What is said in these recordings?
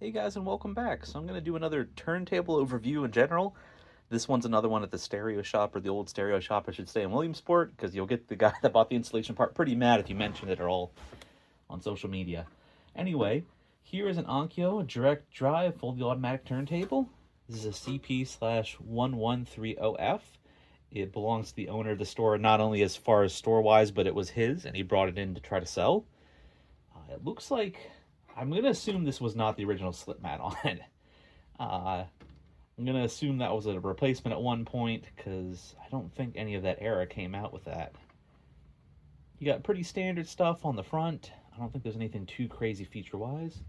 Hey guys, and welcome back. So I'm going to do another turntable overview in general. This one's another one at the stereo shop, or the old stereo shop I should say, in Williamsport, because you'll get the guy that bought the installation part pretty mad if you mention it at all on social media. Anyway, here is an Onkyo direct drive fully automatic turntable. This is a CP-1130F. It belongs to the owner of the store, not only as far as store-wise, but it was his, and he brought it in to try to sell. It looks like... I'm going to assume this was not the original slip mat on it. I'm going to assume that was a replacement at one point, because I don't think any of that era came out with that. You got pretty standard stuff on the front. I don't think there's anything too crazy feature-wise.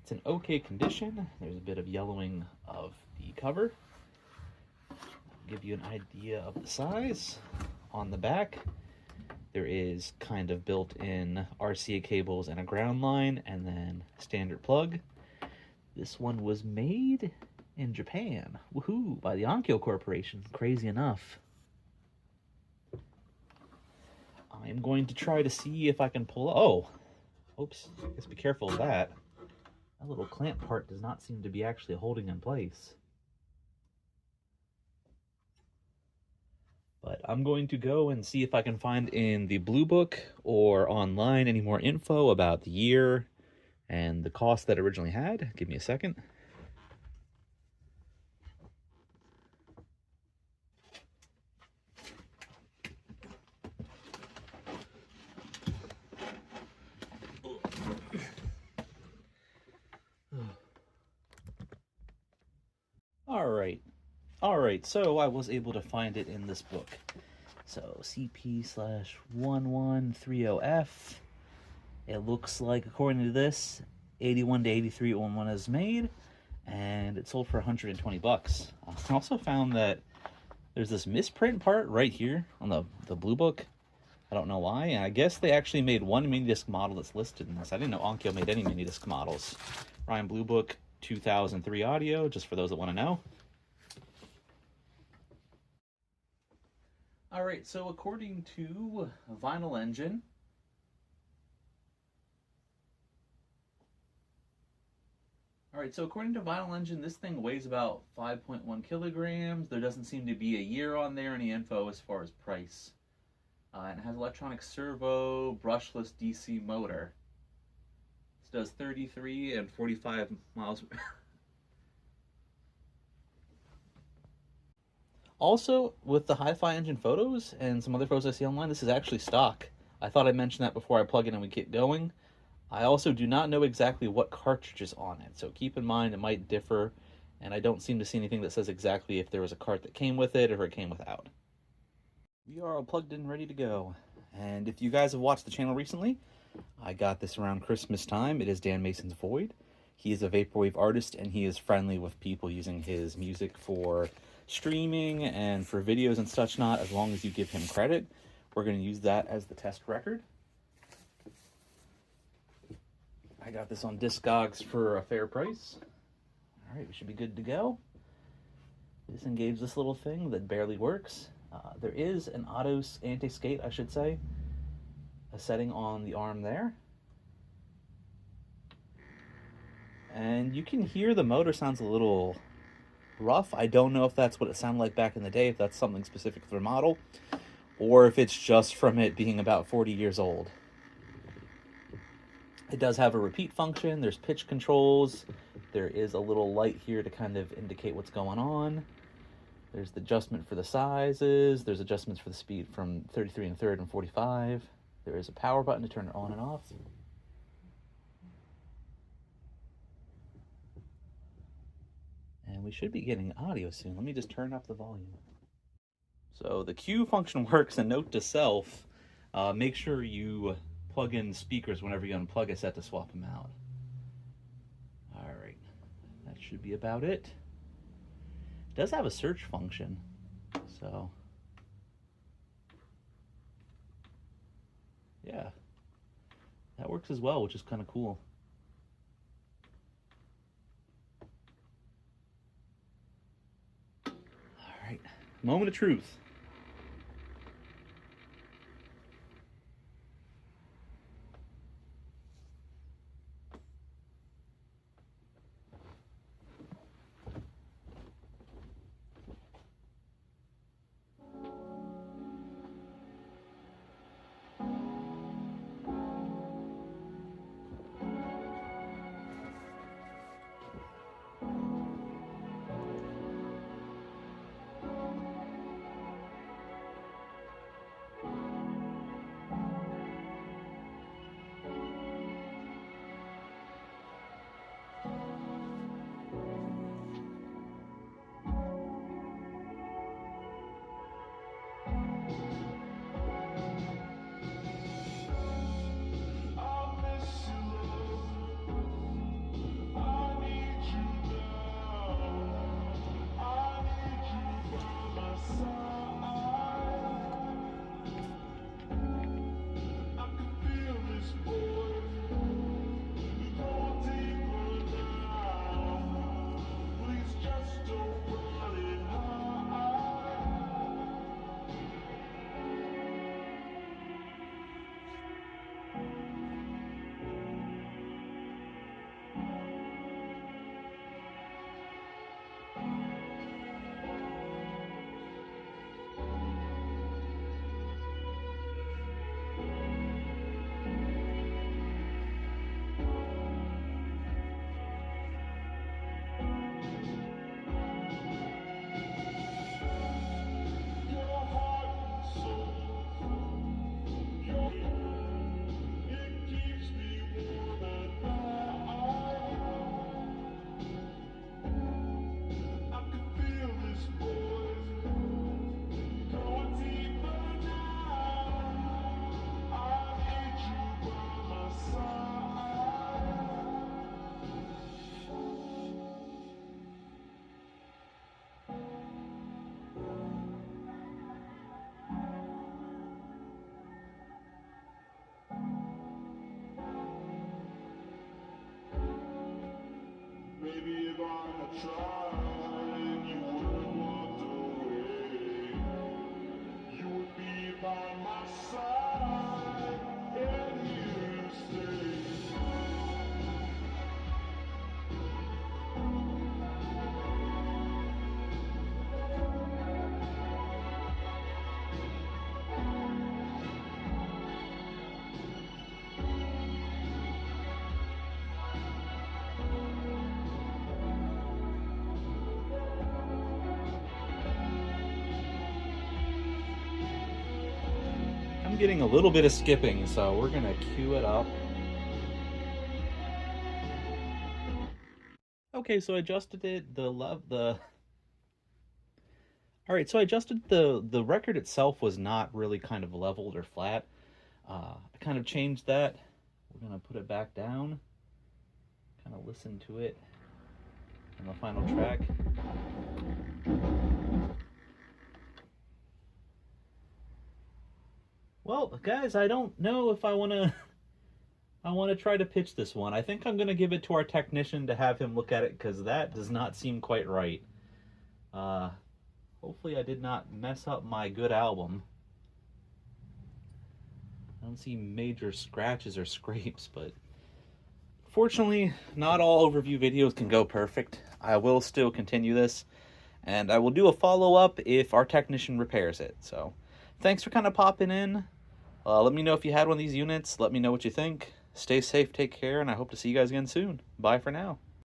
It's in okay condition. There's a bit of yellowing of the cover. I'll give you an idea of the size. On the back, there is kind of built-in RCA cables and a ground line, and then standard plug. This one was made in Japan, woohoo, by the Onkyo Corporation, crazy enough. I'm going to try to see if I can pull, oops, I guess be careful of that. That little clamp part does not seem to be actually holding in place. But I'm going to go and see if I can find in the Blue Book or online any more info about the year and the cost that it originally had. Give me a second. All right, so I was able to find it in this book. So CP/1130F. It looks like, according to this, 81 to 83 when one is made, and it sold for 120 bucks. I also found that there's this misprint part right here on the Blue Book. I don't know why, and I guess they actually made one mini disc model that's listed in this. I didn't know Onkyo made any mini disc models. Ryan Blue Book 2003 audio, just for those that want to know. All right, so according to Vinyl Engine, this thing weighs about 5.1 kilograms. There doesn't seem to be a year on there, any info as far as price. And it has electronic servo, brushless DC motor. This does 33 and 45 miles. Also, with the Hi-Fi Engine photos and some other photos I see online, this is actually stock. I thought I'd mention that before I plug in and we get going. I also do not know exactly what cartridge is on it, so keep in mind it might differ, and I don't seem to see anything that says exactly if there was a cart that came with it or if it came without. We are all plugged in, ready to go. And if you guys have watched the channel recently, I got this around Christmas time. It is Dan Mason's Void. He is a vaporwave artist, and he is friendly with people using his music for streaming and for videos and such not, as long as you give him credit. We're going to use that as the test record. I got this on Discogs for a fair price. All right, we should be good to go. Disengage this little thing that barely works. There is an auto anti-skate, I should say, a setting on the arm there. And you can hear the motor sounds a little rough. I don't know if that's what it sounded like back in the day, if that's something specific for the model, or if it's just from it being about 40 years old. It does have a repeat function. There's pitch controls. There is a little light here to kind of indicate what's going on. There's the adjustment for the sizes. There's adjustments for the speed from 33 and 3rd and 45. There is a power button to turn it on and off. And we should be getting audio soon. Let me just turn up the volume. So the cue function works, and note to self, make sure you plug in speakers whenever you unplug a set to swap them out. All right, that should be about it. It does have a search function, so yeah, that works as well, which is kind of cool. All right, moment of truth. I'm getting a little bit of skipping, so we're gonna cue it up. Okay, so I adjusted it. All right, so I adjusted the record itself was not really kind of leveled or flat. I kind of changed that. We're gonna put it back down. Kind of listen to it on the final track. Well, guys, I don't know if I want to try to pitch this one. I think I'm going to give it to our technician to have him look at it, because that does not seem quite right. Hopefully I did not mess up my good album. I don't see major scratches or scrapes, but fortunately, not all overview videos can go perfect. I will still continue this, and I will do a follow-up if our technician repairs it. So, thanks for kind of popping in. Let me know if you had one of these units. Let me know what you think. Stay safe, take care, and I hope to see you guys again soon. Bye for now.